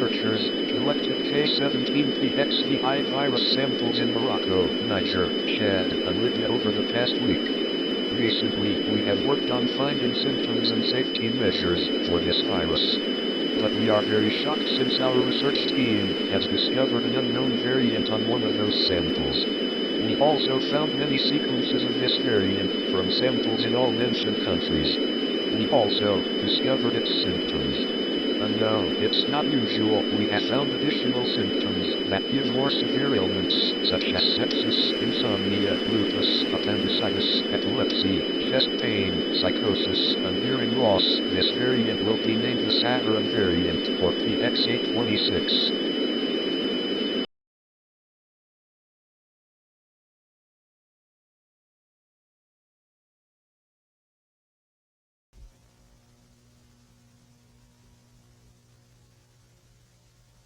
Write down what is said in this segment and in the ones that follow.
researchers collected K17PXVI virus samples in Morocco, Niger, Chad, and Libya over the past week. Recently, we have worked on finding symptoms and safety measures for this virus. But we are very shocked since our research team has discovered an unknown variant on one of those samples. We also found many sequences of this variant from samples in all mentioned countries. We also discovered its symptoms. And no, it's not usual. We have found additional symptoms that give more severe ailments, such as sepsis, insomnia, lupus, appendicitis, epilepsy, chest pain, psychosis, and hearing loss. This variant will be named the Saharan variant, or PX826.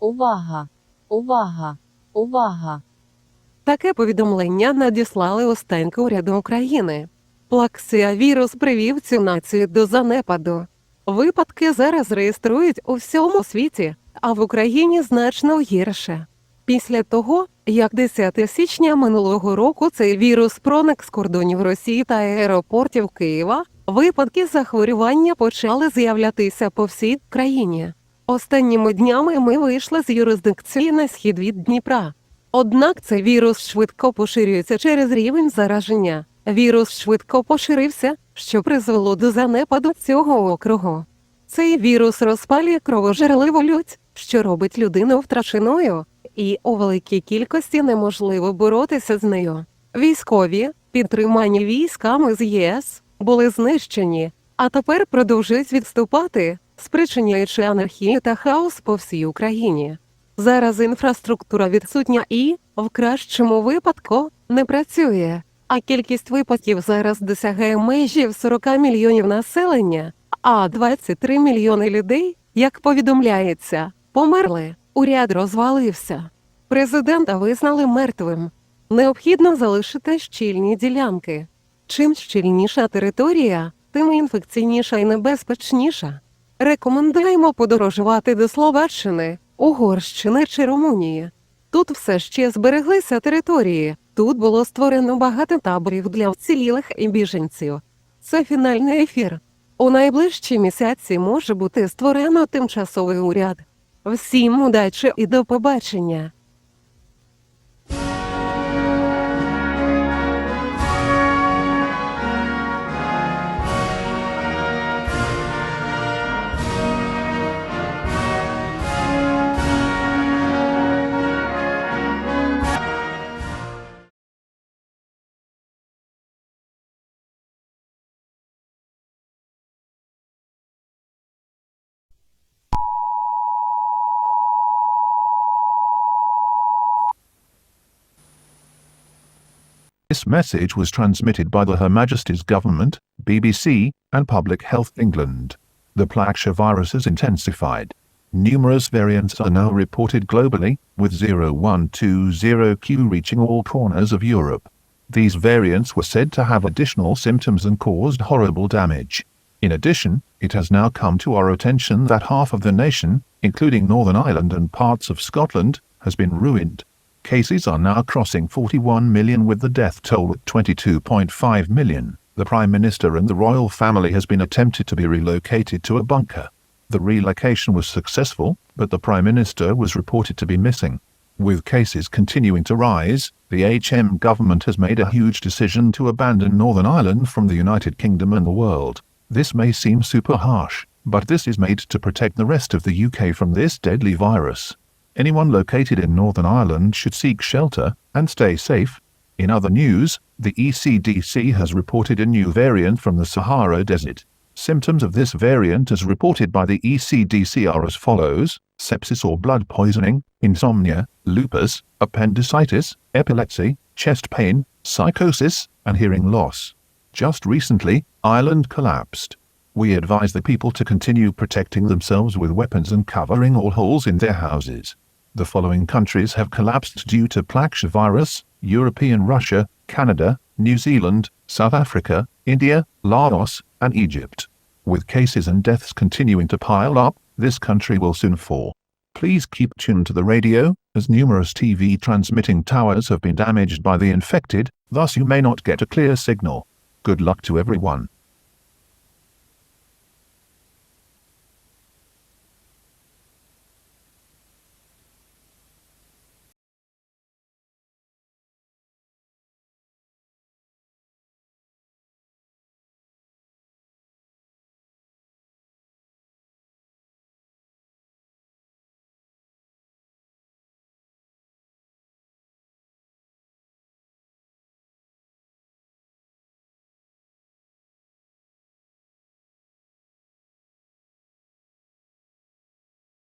Увага! Увага! Увага! Таке повідомлення надіслали у Стенки уряду України. Плаксіавірус привів цю націю до занепаду. Випадки зараз реєструють у всьому світі, а в Україні значно гірше. Після того, як 10 січня минулого року цей вірус проник з кордонів Росії та аеропортів Києва, випадки захворювання почали з'являтися по всій країні. Останніми днями ми вийшли з юрисдикції на схід від Дніпра. Однак цей вірус швидко поширюється через рівень зараження. Вірус швидко поширився, що призвело до занепаду цього округу. Цей вірус розпалює кровожерливу лють, що робить людину втраченою, і у великій кількості неможливо боротися з нею. Військові, підтримані військами з ЄС, були знищені, а тепер продовжують відступати, спричиняючи анархію та хаос по всій Україні. Зараз інфраструктура відсутня і, в кращому випадку, не працює, а кількість випадків зараз досягає межі в 40 мільйонів населення, а 23 мільйони людей, як повідомляється, померли. Уряд розвалився. Президента визнали мертвим. Необхідно залишити щільні ділянки. Чим щільніша територія, тим інфекційніша і небезпечніша. Рекомендуємо подорожувати до Словаччини, Угорщини чи Румунії. Тут все ще збереглися території, тут було створено багато таборів для вцілілих і біженців. Це фінальний ефір. У найближчі місяці може бути створено тимчасовий уряд. Всім удачі і до побачення! This message was transmitted by the Her Majesty's Government, BBC, and Public Health England. The plaxiavirus has intensified. Numerous variants are now reported globally, with 0120Q reaching all corners of Europe. These variants were said to have additional symptoms and caused horrible damage. In addition, it has now come to our attention that half of the nation, including Northern Ireland and parts of Scotland, has been ruined. Cases are now crossing 41 million with the death toll at 22.5 million. The Prime Minister and the royal family has been attempted to be relocated to a bunker. The relocation was successful, but the Prime Minister was reported to be missing. With cases continuing to rise, the HM government has made a huge decision to abandon Northern Ireland from the United Kingdom and the world. This may seem super harsh, but this is made to protect the rest of the UK from this deadly virus. Anyone located in Northern Ireland should seek shelter and stay safe. In other news, the ECDC has reported a new variant from the Saharan Desert. Symptoms of this variant as reported by the ECDC are as follows: sepsis or blood poisoning, insomnia, lupus, appendicitis, epilepsy, chest pain, psychosis, and hearing loss. Just recently, Ireland collapsed. We advise the people to continue protecting themselves with weapons and covering all holes in their houses. The following countries have collapsed due to plaxiavirus: European Russia, Canada, New Zealand, South Africa, India, Laos, and Egypt. With cases and deaths continuing to pile up, this country will soon fall. Please keep tuned to the radio, as numerous TV transmitting towers have been damaged by the infected, thus you may not get a clear signal. Good luck to everyone.